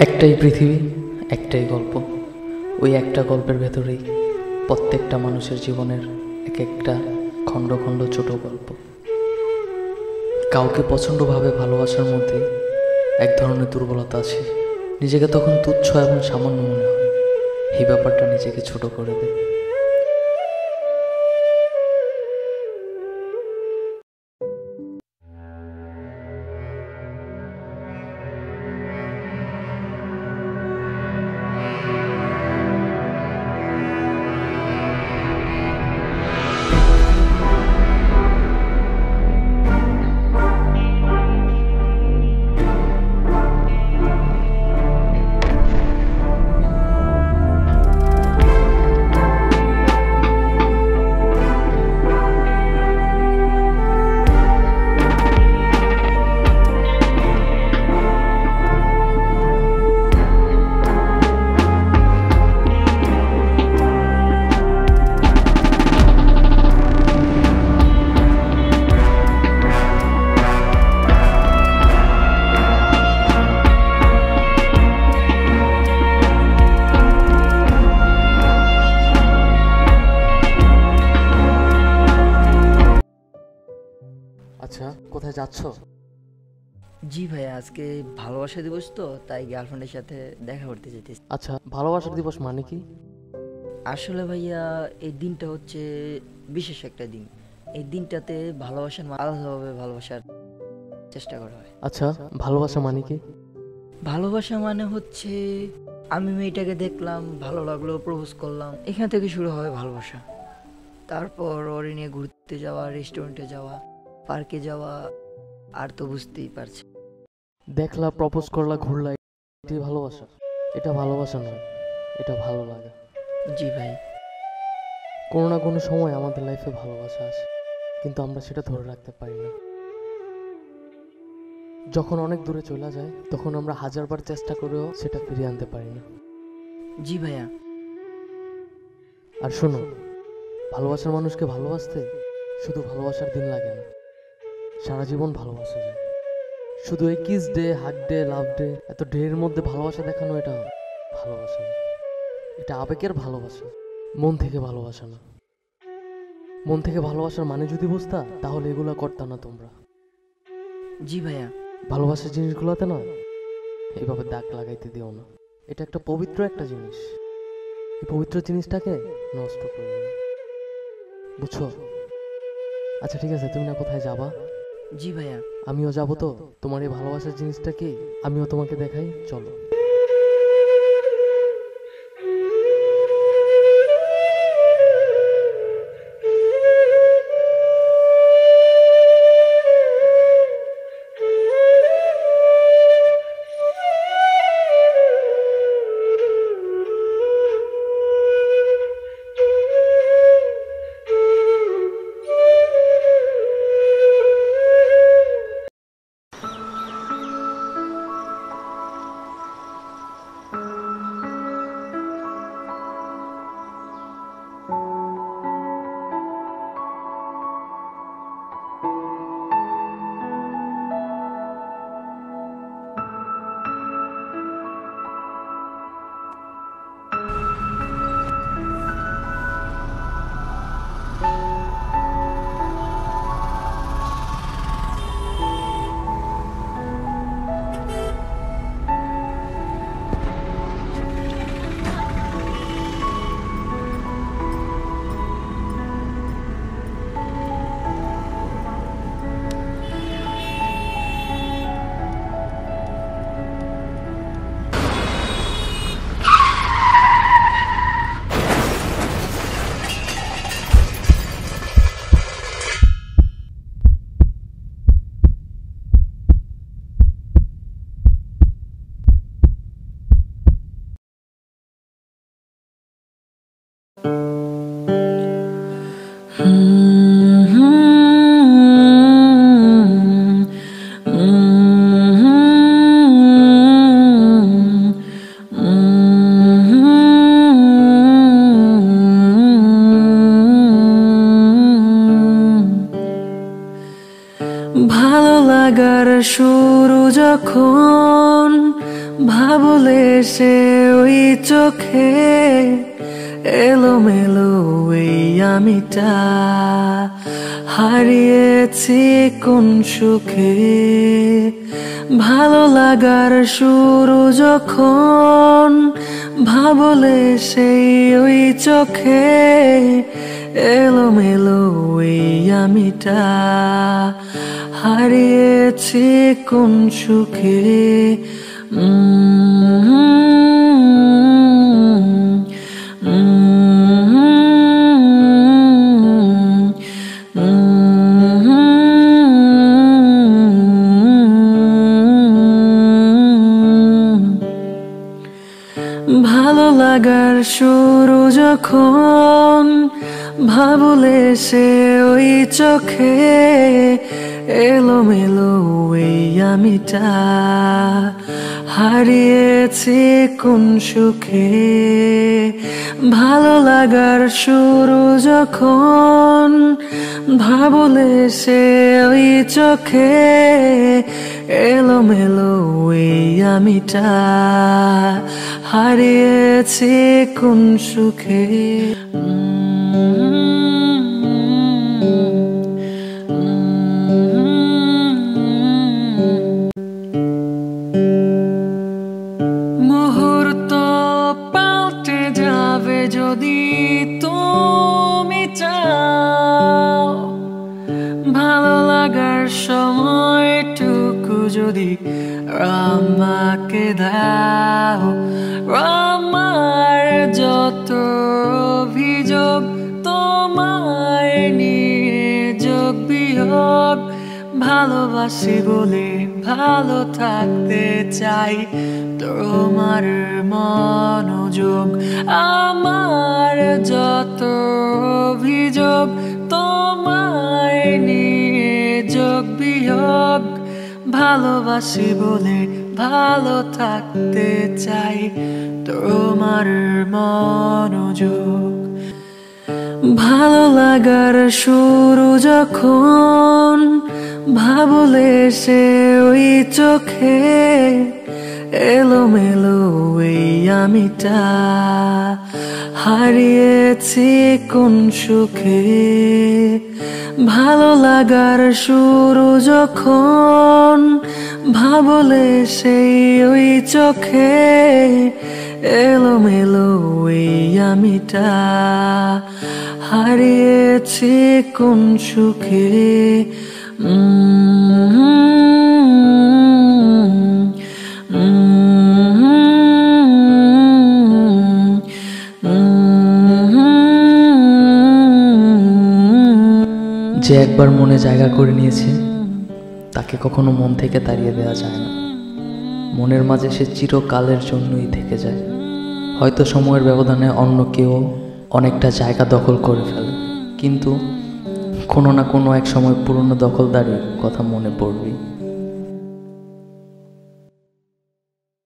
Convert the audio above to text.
একটাই পৃথিবী, একটাই গল্প। ওই একটা গল্পের ভেতরেই প্রত্যেকটা মানুষের জীবনের এক একটা খণ্ড খণ্ড ছোট গল্প। কাউকে প্রচণ্ডভাবে ভালোবাসার মধ্যে এক ধরনের দুর্বলতা আছে। নিজেকে তখন তুচ্ছ এবং সামান্য মনে হয়। এই ব্যাপারটা নিজেকে ছোট করে দেয়। আচ্ছা, কোথায় যাচ্ছ? জি ভাইয়া, আজকে ভালোবাসা দিবস তো, তাই গার্লফ্রেন্ডের সাথে দেখা করতে যেতেছি। আচ্ছা, ভালোবাসার দিবস মানে কি? আসলে ভাইয়া, এই দিনটা হচ্ছে বিশেষ একটা দিন। এই দিনটাতে ভালোবাসার আলাদাভাবে ভালোবাসার চেষ্টা করা হয়। আচ্ছা, ভালোবাসা মানে কি? ভালোবাসা মানে হচ্ছে আমি মেয়েটাকে দেখলাম, ভালো লাগলো, প্রপোজ করলাম, এখান থেকে শুরু হয় ভালোবাসা। তারপর ওরে নিয়ে ঘুরতে যাওয়া, রেস্টুরেন্টে যাওয়া, পার্কে যাওয়া, আর তো বুঝতেই পারছি। দেখলা, প্রপোজ করলা, ঘুরলা, এটাই ভালোবাসা? এটা ভালোবাসা নয়, এটা ভালো লাগা। জি ভাই। কোনো না কোনো সময় আমাদের লাইফে ভালোবাসা আসে, কিন্তু আমরা সেটা ধরে রাখতে পারি না। যখন অনেক দূরে চলে যায়, তখন আমরা হাজারবার চেষ্টা করেও সেটা ফিরিয়ে আনতে পারি না। জি ভাইয়া। আর শোনো, ভালোবাসার মানুষকে ভালোবাসতে শুধু ভালোবাসার দিন লাগে না, সারা জীবন ভালোবাসা যায়। শুধু এই kiss day, hug day, love day, এত ডের মধ্যে ভালোবাসা দেখানো, এটা ভালোবাসা না। এটা আবেগের ভালোবাসা, মন থেকে ভালোবাসা না। মন থেকে ভালোবাসার মানে যদি বুঝতা, তাহলে এগুলো করতা না তোমরা। জি ভাইয়া। ভালোবাসার জিনিসগুলোতে না এইভাবে দাগ লাগাইতে দিও না। এটা একটা পবিত্র একটা জিনিস। এই পবিত্র জিনিসটাকে নষ্ট করো না, বুঝছো? আচ্ছা ঠিক আছে, তুমি না কোথায় যাবা? জি ভাইয়া। আমিও যাবো তো। তোমার এই ভালোবাসার জিনিসটা কি আমিও তোমাকে দেখাই, চলো। ভাবলে সে ওই চোখে এলোমেলো এই আমিটা হারিয়েছি কোন সুখে ভালো লাগার শুরু যখন ভাবলে সেই ওই চোখে এলোমেলো এই আমিটা হারিয়েছি কোন সুখে ভালো লাগার শুরু যখন ভাবলে সে ওই চোখে এলোমেলো এই আমিটা হারিয়েছি কোন সুখে ভালো লাগার শুরু যখন ভাবলে সে ওই চোখে এলোমেলো এই আমিটা হারিয়েছি কোন সুখে মুহূর্ত পাল্টে যাবে যদি তুমি চাও ভালো লাগার সময়টুকু যদি আমাকে দাও আমার যত অভিযোগ তোমায় নিয়ে যোগ বিয়োগ ভালোবাসি বলে ভালো থাকতে চাই তোমার মনোযোগ আমার যত অভিযোগ তোমায় নিয়ে যোগ বিয়োগ ভালোবাসি বলে ভালো থাকতে চাই তোমার মনোযোগ ভালো লাগার শুরু যখন ভাবলে সে ওই চোখে এলোমেলো এই আমিটা হারিয়েছি কোন সুখে ভালো লাগার শুরু যখন ভাবলে সেই ওই চোখে এলোমেলো এই আমিটা হারিয়েছি কোন সুখে যে একবার মনে জায়গা করে নিয়েছে তাকে কখনো মন থেকে তাড়িয়ে দেওয়া যায় না। মনের মাঝে সে চিরকালের জন্যই থেকে যায়। হয়তো সময়ের ব্যবধানে অন্য কেউ অনেকটা জায়গা দখল করে ফেলে, কিন্তু কোনো না কোনো এক সময় পুরনো দখলদারির কথা মনে পড়বেই।